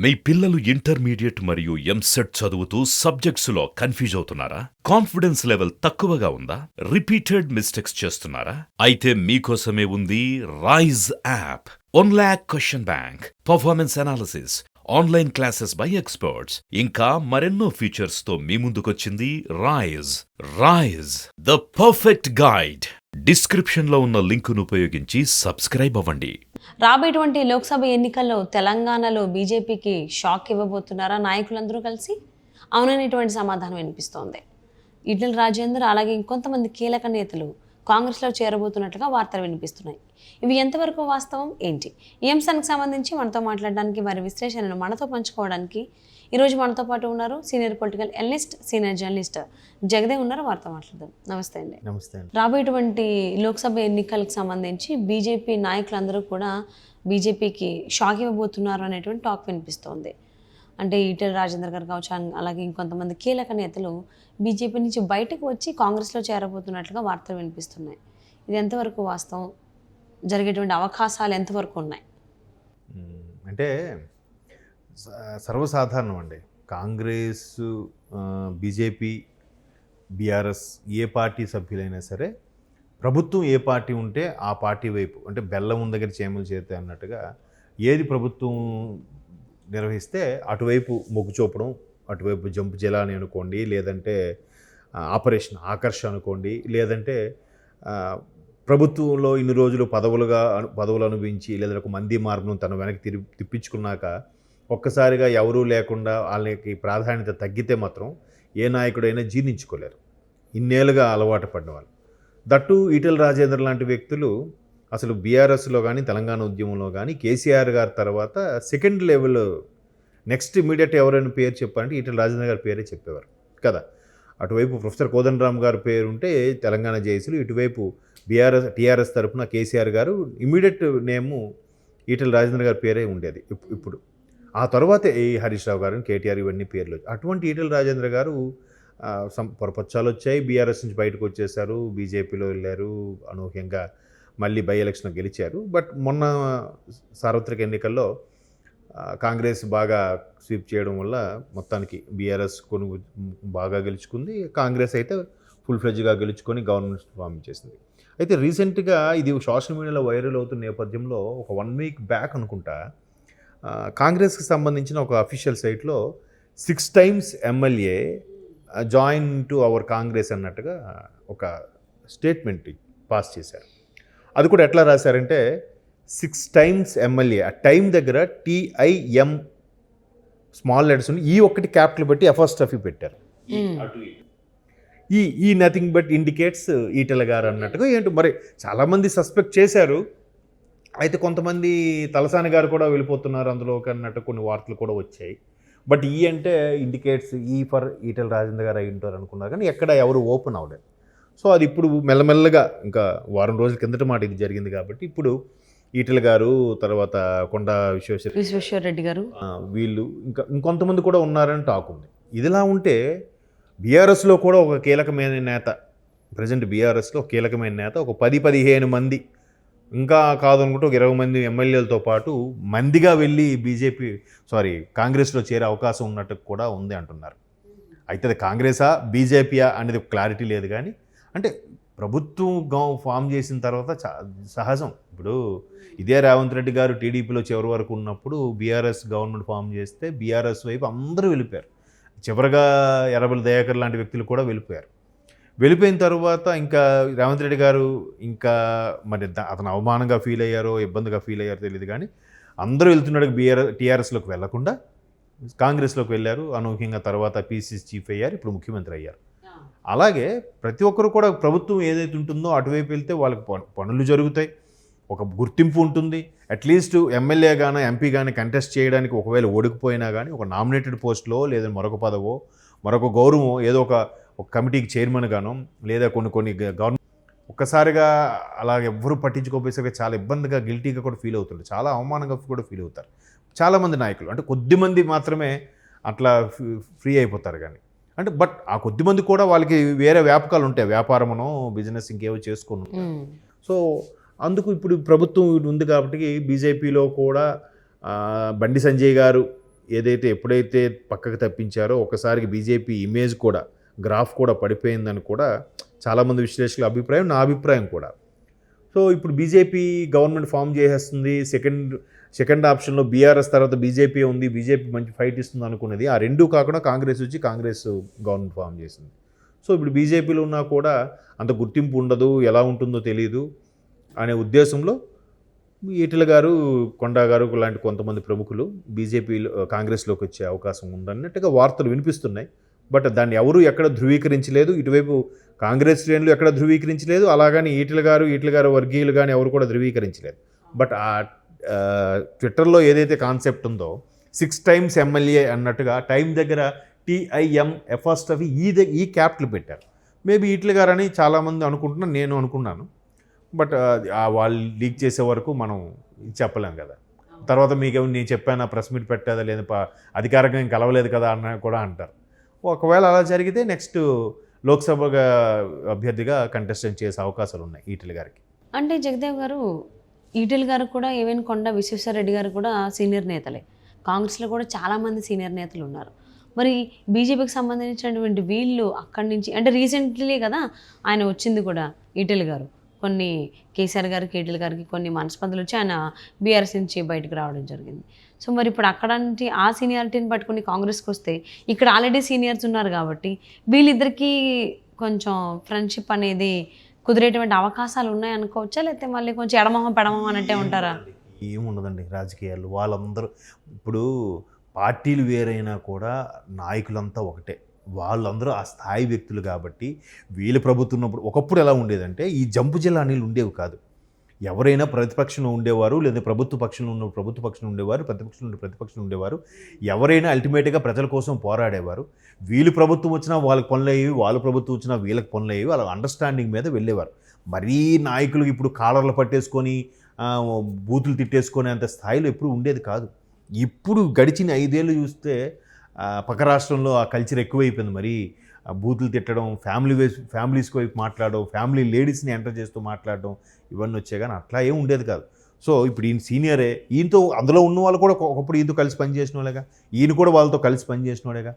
మీ పిల్లలు ఇంటర్మీడియట్ మరియు ఎంసెట్ చదువుతూ సబ్జెక్ట్స్లో కన్ఫ్యూజ్ అవుతున్నారా? కాన్ఫిడెన్స్ లెవెల్ తక్కువగా ఉందా? రిపీటెడ్ మిస్టేక్స్ చేస్తున్నారా? అయితే మీకోసమే ఉంది Rise app. 1 lakh question bank, performance analysis, online classes by experts, ఇంకా మరెన్నో ఫీచర్స్ తో మీ ముందుకొచ్చింది Rise. Rise, the perfect guide. Description లో ఉన్న లింకును ఉపయోగించి సబ్స్క్రైబ్ అవ్వండి. రాబోయేటువంటి లోక్సభ ఎన్నికల్లో తెలంగాణలో బీజేపీకి షాక్ ఇవ్వబోతున్నారా నాయకులందరూ కలిసి? అవుననేటువంటి సమాధానం వినిపిస్తోంది. ఈటెల రాజేందర్ అలాగే ఇంకొంతమంది కీలక నేతలు కాంగ్రెస్లో చేరబోతున్నట్లుగా వార్తలు వినిపిస్తున్నాయి. ఇవి ఎంతవరకు వాస్తవం ఏంటి? ఈ అంశానికి సంబంధించి మనతో మాట్లాడడానికి, వారి విశ్లేషణను మనతో పంచుకోవడానికి ఈరోజు మనతో పాటు ఉన్నారు senior political analyst, senior journalist Jagdev ఉన్నారు. వారితో మాట్లాడదాం. నమస్తే అండి. నమస్తే అండి. రాబోయేటువంటి లోక్సభ ఎన్నికలకు సంబంధించి బీజేపీ నాయకులందరూ కూడా బీజేపీకి షాక్ ఇవ్వబోతున్నారు అనేటువంటి టాక్ వినిపిస్తోంది. అంటే ఈటెల రాజేందర్ గారు కావచ్చు, అలాగే ఇంకొంతమంది కీలక నేతలు బీజేపీ నుంచి బయటకు వచ్చి కాంగ్రెస్లో చేరబోతున్నట్లుగా వార్తలు వినిపిస్తున్నాయి. ఇది ఎంతవరకు వాస్తవం? జరిగేటువంటి అవకాశాలు ఎంతవరకు ఉన్నాయి? అంటే సర్వసాధారణం అండి. కాంగ్రెస్, బీజేపీ, బీఆర్ఎస్ ఏ పార్టీ సభ్యులైనా సరే ప్రభుత్వం ఏ పార్టీ ఉంటే ఆ పార్టీ వైపు, అంటే బెల్లం ఉన్న దగ్గర చేమలు చేరుతాయి అన్నట్టుగా ఏది ప్రభుత్వం నిర్వహిస్తే అటువైపు మొగ్గు చూపడం, అటువైపు జంపు జలాని అనుకోండి, లేదంటే ఆపరేషన్ ఆకర్ష అనుకోండి, లేదంటే ప్రభుత్వంలో ఇన్ని రోజులు పదవులు అనుభవించి లేదా ఒక మంది మార్గం తన వెనక్కి తిప్పించుకున్నాక ఒక్కసారిగా ఎవరూ లేకుండా వాళ్ళకి ప్రాధాన్యత తగ్గితే మాత్రం ఏ నాయకుడైనా జీర్ణించుకోలేరు. ఇన్నేళ్ళుగా అలవాటు పడిన వాళ్ళు. దట్టు ఈటెల రాజేందర్ లాంటి వ్యక్తులు అసలు బీఆర్ఎస్లో కానీ తెలంగాణ ఉద్యమంలో కానీ కేసీఆర్ గారి తర్వాత సెకండ్ లెవెల్ నెక్స్ట్ ఇమీడియట్ ఎవరైనా పేరు చెప్పారంటే ఈటెల రాజేందర్ గారి పేరే చెప్పేవారు కదా. అటువైపు ప్రొఫెసర్ కోదండరామ్ గారి పేరు ఉంటే తెలంగాణ జేఏసీలు, ఇటువైపు టీఆర్ఎస్ తరఫున కేసీఆర్ గారు, ఇమీడియట్ నేము ఈటెల రాజేందర్ గారి పేరే ఉండేది. ఇప్పుడు ఆ తర్వాత హరీష్ రావు గారు, కేటీఆర్, ఇవన్నీ పేర్లు. అటువంటి ఈటెల రాజేందర్ గారు పొరపచ్చాలు వచ్చాయి, బీఆర్ఎస్ నుంచి బయటకు వచ్చేసారు, బీజేపీలో వెళ్ళారు, అనూహ్యంగా మళ్ళీ బై ఎలక్షన్ గెలిచారు. బట్ మొన్న సార్వత్రిక ఎన్నికల్లో కాంగ్రెస్ బాగా స్వీప్ చేయడం వల్ల మొత్తానికి బీఆర్ఎస్ బాగా గెలుచుకుంది, కాంగ్రెస్ అయితే ఫుల్ ఫ్లెడ్జ్గా గెలుచుకొని గవర్నమెంట్ ఫామ్ చేసింది. అయితే రీసెంట్గా ఇది సోషల్ మీడియాలో వైరల్ అవుతున్న నేపథ్యంలో ఒక 1 week బ్యాక్ అనుకుంటా కాంగ్రెస్కి సంబంధించిన ఒక అఫీషియల్ సైట్లో 6 times MLA join to our Congress అన్నట్టుగా ఒక స్టేట్మెంట్ పాస్ చేశారు. అది కూడా ఎట్లా రాశారంటే 6 times ఎమ్మెల్యే, ఆ టైం దగ్గర TIM స్మాల్ లెటర్స్ ఈ ఒక్కటి క్యాపిటల్ పెట్టి ఎఫర్స్టఫీ పెట్టారు. ఈ నథింగ్ బట్ ఇండికేట్స్ ఈటెల గారు అన్నట్టుగా. ఏంటో మరి చాలామంది సస్పెక్ట్ చేశారు. అయితే కొంతమంది తలసాని గారు కూడా వెళ్ళిపోతున్నారు అందులో అన్నట్టు కొన్ని వార్తలు కూడా వచ్చాయి. బట్ అంటే ఇండికేట్స్ ఫర్ ఈటెల రాజేందర్ గారు అయి ఉంటారు అనుకున్నారు, కానీ ఎక్కడ ఎవరు ఓపెన్ అవ్వలేదు. సో అది ఇప్పుడు మెల్లమెల్లగా, ఇంకా వారం రోజుల కిందట మాట ఇది జరిగింది కాబట్టి ఇప్పుడు ఈటెల గారు, తర్వాత కొండా విశ్వేశ్వరరెడ్డి గారు, వీళ్ళు ఇంకొంతమంది కూడా ఉన్నారని టాక్ ఉంది. ఇదిలా ఉంటే బీఆర్ఎస్లో కూడా ఒక కీలకమైన నేత, ప్రజెంట్ బీఆర్ఎస్లో కీలకమైన నేత, ఒక 10-15 మంది, ఇంకా కాదనుకుంటే ఒక 20 మంది ఎమ్మెల్యేలతో పాటు మందిగా వెళ్ళి కాంగ్రెస్లో చేరే అవకాశం ఉన్నట్టు కూడా ఉంది అంటున్నారు. అయితే అది కాంగ్రెసా బీజేపీయా అనేది క్లారిటీ లేదు, కానీ అంటే ప్రభుత్వం ఫామ్ చేసిన తర్వాత సహజం. ఇప్పుడు ఇదే రేవంత్ రెడ్డి గారు టీడీపీలో చివరి వరకు ఉన్నప్పుడు బీఆర్ఎస్ గవర్నమెంట్ ఫామ్ చేస్తే బీఆర్ఎస్ వైపు అందరూ వెళ్ళిపోయారు. చివరిగా ఎర్రబెల్లి దయాకర్ లాంటి వ్యక్తులు కూడా వెళ్ళిపోయారు. వెళ్ళిపోయిన తర్వాత ఇంకా రేవంత్ రెడ్డి గారు ఇంకా మరి అతను అవమానంగా ఫీల్ అయ్యారో ఇబ్బందిగా ఫీల్ అయ్యారో తెలియదు, కానీ అందరూ వెళ్తున్నాడు టీఆర్ఎస్లోకి వెళ్లకుండా కాంగ్రెస్లోకి వెళ్ళారు. అనూహ్యంగా తర్వాత పీసీసీ చీఫ్ అయ్యారు, ఇప్పుడు ముఖ్యమంత్రి అయ్యారు. అలాగే ప్రతి ఒక్కరు కూడా ప్రభుత్వం ఏదైతే ఉంటుందో అటువైపు వెళ్తే వాళ్ళకి పనులు జరుగుతాయి, ఒక గుర్తింపు ఉంటుంది. అట్లీస్ట్ ఎమ్మెల్యే కానీ ఎంపీ కానీ కంటెస్ట్ చేయడానికి ఒకవేళ ఓడికిపోయినా కానీ ఒక నామినేటెడ్ పోస్ట్లో లేదా మరొక పదవో మరొక గౌరవం, ఏదో ఒక కమిటీకి చైర్మన్ గానో, లేదా కొన్ని గవర్నమెంట్ ఒక్కసారిగా అలాగే ఎవ్వరూ పట్టించుకోపోయేసరికి చాలా ఇబ్బందిగా, గిల్టీగా కూడా ఫీల్ అవుతుంటారు, చాలా అవమానంగా కూడా ఫీల్ అవుతారు చాలామంది నాయకులు. అంటే కొద్దిమంది మాత్రమే అట్లా ఫ్రీ అయిపోతారు కానీ, అంటే బట్ ఆ కొద్దిమంది కూడా వాళ్ళకి వేరే వ్యాపకాలు ఉంటాయి, వ్యాపారమనో బిజినెస్ ఇంకేవో చేసుకుని. సో అందుకు ఇప్పుడు ప్రభుత్వం ఉంది కాబట్టి బీజేపీలో కూడా బండి సంజయ్ గారు ఏదైతే ఎప్పుడైతే పక్కకు తప్పించారో ఒకసారికి బీజేపీ ఇమేజ్ కూడా గ్రాఫ్ కూడా పడిపోయిందని కూడా చాలామంది విశ్లేషకుల అభిప్రాయం, నా అభిప్రాయం కూడా. సో ఇప్పుడు బీజేపీ గవర్నమెంట్ ఫామ్ చేసేస్తుంది, సెకండ్ ఆప్షన్లో బీఆర్ఎస్ తర్వాత బీజేపీ ఉంది, బీజేపీ మంచి ఫైట్ ఇస్తుంది అనుకున్నది. ఆ రెండూ కాకుండా కాంగ్రెస్ వచ్చి కాంగ్రెస్ గవర్నమెంట్ ఫామ్ చేసింది. సో ఇప్పుడు బీజేపీలో ఉన్నా కూడా అంత గుర్తింపు ఉండదు, ఎలా ఉంటుందో తెలియదు అనే ఉద్దేశంలో ఈటెల గారు, కొండా గారు లాంటి కొంతమంది ప్రముఖులు బీజేపీలో కాంగ్రెస్లోకి వచ్చే అవకాశం ఉందన్నట్టుగా వార్తలు వినిపిస్తున్నాయి. బట్ దాన్ని ఎవరు ఎక్కడ ధృవీకరించలేదు, ఇటువైపు కాంగ్రెస్ శ్రేణులు ఎక్కడ ధృవీకరించలేదు, అలాగని ఈటెల గారు వర్గీయులు కానీ ఎవరు కూడా ధృవీకరించలేదు. బట్ ఆ ట్విట్టర్లో ఏదైతే కాన్సెప్ట్ ఉందో 6 times ఎమ్మెల్యే అన్నట్టుగా టైం దగ్గర TIM ఎఫాస్టఫీ ఈ క్యాప్లు పెట్టారు. మేబీ ఈటెల గారు అని చాలామంది అనుకుంటున్నాను, నేను అనుకున్నాను. బట్ వాళ్ళు లీక్ చేసే వరకు మనం చెప్పలేం కదా. తర్వాత మీకు నేను చెప్పాను ప్రెస్ మీట్ పెట్టేదా లేదు, అధికారికంగా కలవలేదు కదా అన్న కూడా అంటారు. ఒకవేళ అలా జరిగితే నెక్స్ట్ లోక్సభ అభ్యర్థిగా కంటెస్టెంట్ చేసే అవకాశాలు ఉన్నాయి ఈటెల గారికి. అంటే జగదేవ్ గారు, ఈటెల గారు కూడా ఈవెన్ కొండ విశ్వేశ్వరరెడ్డి గారు కూడా సీనియర్ నేతలే. కాంగ్రెస్లో కూడా చాలామంది సీనియర్ నేతలు ఉన్నారు. మరి బీజేపీకి సంబంధించినటువంటి వీళ్ళు అక్కడి నుంచి, అంటే రీసెంట్లీ కదా ఆయన వచ్చింది కూడా ఈటెల గారు, కొన్ని కేసీఆర్ గారికి ఈటెల గారికి కొన్ని మనస్పందలు వచ్చి ఆయన బీఆర్ఎస్ నుంచి బయటకు రావడం జరిగింది. సో మరి ఇప్పుడు అక్కడ నుంచి ఆ సీనియారిటీని పట్టుకుని కాంగ్రెస్కి వస్తే ఇక్కడ ఆల్రెడీ సీనియర్స్ ఉన్నారు కాబట్టి వీళ్ళిద్దరికీ కొంచెం ఫ్రెండ్షిప్ అనేది కుదిరేటువంటి అవకాశాలు ఉన్నాయి అనుకోవచ్చా, లేకపోతే మళ్ళీ కొంచెం ఎడమొహం పెడమొహం అన్నట్టే ఉంటారా? ఏముండదండి రాజకీయాలు, వాళ్ళందరూ ఇప్పుడు పార్టీలు వేరైనా కూడా నాయకులంతా ఒకటే, వాళ్ళందరూ ఆ స్థాయి వ్యక్తులు కాబట్టి వీళ్ళ ప్రభుత్వం ఉన్నప్పుడు ఒకప్పుడు ఎలా ఉండేదంటే ఈ జంపు జిల్లానీళ్ళు ఉండేవి కాదు. ఎవరైనా ప్రతిపక్షంలో ఉండేవారు, లేదా ప్రభుత్వ పక్షంలో ఉన్న ప్రభుత్వ పక్షంలో ఉండేవారు, ప్రతిపక్షంలో ఉండేవారు. ఎవరైనా అల్టిమేట్గా ప్రజల కోసం పోరాడేవారు. వీళ్ళు ప్రభుత్వం వచ్చినా వాళ్ళకి పనులు అయ్యేవి, వాళ్ళ ప్రభుత్వం వచ్చినా వీళ్ళకి పనులు అయ్యేవి. వాళ్ళ అండర్స్టాండింగ్ మీద వెళ్ళేవారు. మరీ నాయకులు ఇప్పుడు కాలర్లు పట్టేసుకొని బూతులు తిట్టేసుకొని అంత స్థాయిలో ఎప్పుడు ఉండేది కాదు. ఇప్పుడు గడిచిన 5 ఏళ్ళు చూస్తే పక్క రాష్ట్రంలో ఆ కల్చర్ ఎక్కువైపోయింది. మరి బూతులు తిట్టడం, ఫ్యామిలీస్కి వైపు మాట్లాడడం, ఫ్యామిలీ లేడీస్ని ఎంటర్ చేస్తూ మాట్లాడడం, ఇవన్నీ వచ్చాయి. కానీ అట్లా ఏం ఉండేది కాదు. సో ఇప్పుడు ఈయన సీనియరే, ఈయనతో అందులో ఉన్న వాళ్ళు కూడా ఒకప్పుడు ఈయనతో కలిసి పనిచేసిన వాళ్ళేగా, ఈయన కూడా వాళ్ళతో కలిసి పనిచేసిన వాళ్ళేగా.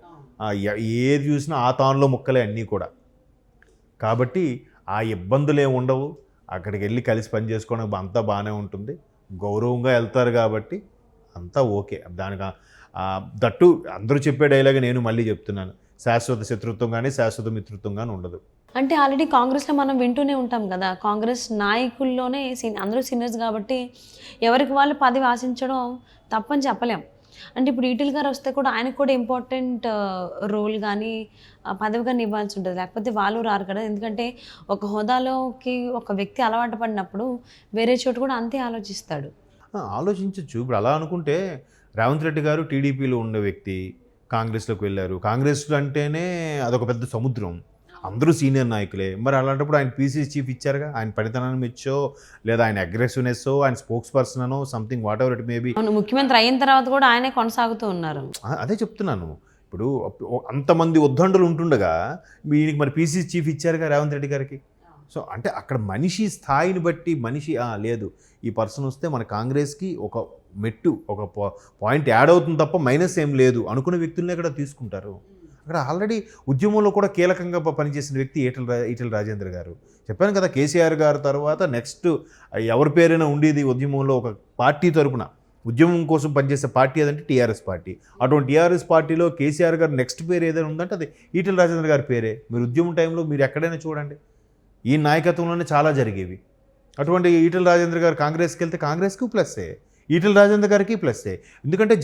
ఏది చూసినా ఆ తానులో ముక్కలే అన్నీ కూడా. కాబట్టి ఆ ఇబ్బందులు ఏమి ఉండవు. అక్కడికి వెళ్ళి కలిసి పని చేసుకోవడానికి అంతా బాగానే ఉంటుంది. గౌరవంగా వెళ్తారు కాబట్టి అంతా ఓకే. దానికి దట్టు అందరూ చెప్పే డైలాగ్ నేను మళ్ళీ చెప్తున్నాను, శాశ్వత శత్రుత్వం కానీ శాశ్వత మిత్రుత్వం కానీ ఉండదు. అంటే ఆల్రెడీ కాంగ్రెస్లో మనం వింటూనే ఉంటాం కదా, కాంగ్రెస్ నాయకుల్లోనే అందరూ సీనియర్స్ కాబట్టి ఎవరికి వాళ్ళు పదవి ఆశించడం తప్పని చెప్పలేం. అంటే ఇప్పుడు ఈటెల గారు వస్తే కూడా ఆయనకు కూడా ఇంపార్టెంట్ రోల్ కానీ పదవి కానీ ఇవ్వాల్సి ఉంటుంది, లేకపోతే వాళ్ళు రారు కదా. ఎందుకంటే ఒక హోదాలోకి ఒక వ్యక్తి అలవాటు పడినప్పుడు వేరే చోటు కూడా అంతే ఆలోచిస్తాడు. ఆలోచించవచ్చు. ఇప్పుడు అలా అనుకుంటే రేవంత్ రెడ్డి గారు టీడీపీలో ఉండే వ్యక్తి కాంగ్రెస్లోకి వెళ్ళారు. కాంగ్రెస్ అంటేనే అదొక పెద్ద సముద్రం, అందరూ సీనియర్ నాయకులే. మరి అలాంటప్పుడు ఆయన పీసీసీ చీఫ్ ఇచ్చారుగా. ఆయన పనితనాన్ని మెచ్చో, లేదా ఆయన అగ్రెసివ్నెస్, ఆయన స్పోక్స్ పర్సన్ అనో, something what ever it maybe. ముఖ్యమంత్రి అయిన తర్వాత కూడా ఆయనే కొనసాగుతూ ఉన్నారు. అదే చెప్తున్నాను. ఇప్పుడు అంతమంది ఉద్దండులు ఉంటుండగా వీనికి మరి పీసీసీ చీఫ్ ఇచ్చారుగా రేవంత్ రెడ్డి గారికి. సో అంటే అక్కడ మనిషి స్థాయిని బట్టి మనిషి లేదు ఈ పర్సన్ వస్తే మన కాంగ్రెస్కి ఒక మెట్టు, ఒక పాయింట్ యాడ్ అవుతుంది తప్ప మైనస్ ఏం లేదు అనుకునే వ్యక్తులనే అక్కడ తీసుకుంటారు. అక్కడ ఆల్రెడీ ఉద్యమంలో కూడా కీలకంగా పనిచేసిన వ్యక్తి ఈటెల రాజేందర్ గారు. చెప్పాను కదా, కేసీఆర్ గారు తర్వాత నెక్స్ట్ ఎవరి పేరైనా ఉండేది ఉద్యమంలో ఒక పార్టీ తరపున ఉద్యమం కోసం పనిచేసే పార్టీ ఏదంటే టీఆర్ఎస్ పార్టీ. అటువంటి టీఆర్ఎస్ పార్టీలో కేసీఆర్ గారు నెక్స్ట్ పేరు ఏదైనా ఉందంటే అది ఈటెల రాజేందర్ గారి పేరే. మీరు ఉద్యమం టైంలో మీరు ఎక్కడైనా చూడండి, ఈ నాయకత్వంలోనే చాలా జరిగేవి. అటువంటి ఈటెల రాజేందర్ గారు కాంగ్రెస్కి వెళ్తే కాంగ్రెస్కి ప్లస్సే, ఈటెల రాజేందర్ గారికి ప్లస్సే. ఎందుకంటే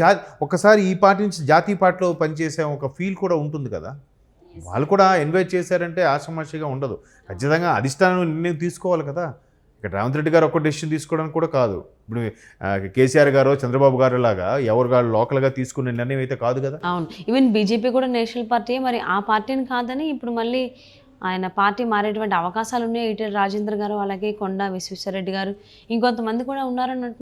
ఒక్కసారి ఈ పార్టీ నుంచి జాతీయ పార్టీలో పనిచేసే ఒక ఫీల్ కూడా ఉంటుంది కదా. వాళ్ళు కూడా ఇన్వైట్ చేశారంటే ఆషామాషిగా ఉండదు. ఖచ్చితంగా అధిష్టానం నిర్ణయం తీసుకోవాలి కదా. ఇక్కడ రేవంత్ రెడ్డి గారు ఒక్క డెసిషన్ తీసుకోవడానికి కూడా కాదు. ఇప్పుడు కేసీఆర్ గారు, చంద్రబాబు గారు లాగా ఎవరు గారు లోకల్గా తీసుకునే నిర్ణయం అయితే కాదు కదా. అవును, ఈవెన్ బీజేపీ కూడా నేషనల్ పార్టీ. మరి ఆ పార్టీని కాదని ఇప్పుడు మళ్ళీ ఆయన పార్టీ మారేటువంటి అవకాశాలు ఉన్నాయి. ఈటెల రాజేందర్ గారు, అలాగే కొండా విశ్వేశ్వరరెడ్డి గారు, ఇంకొంతమంది కూడా ఉన్నారన్నట్టు.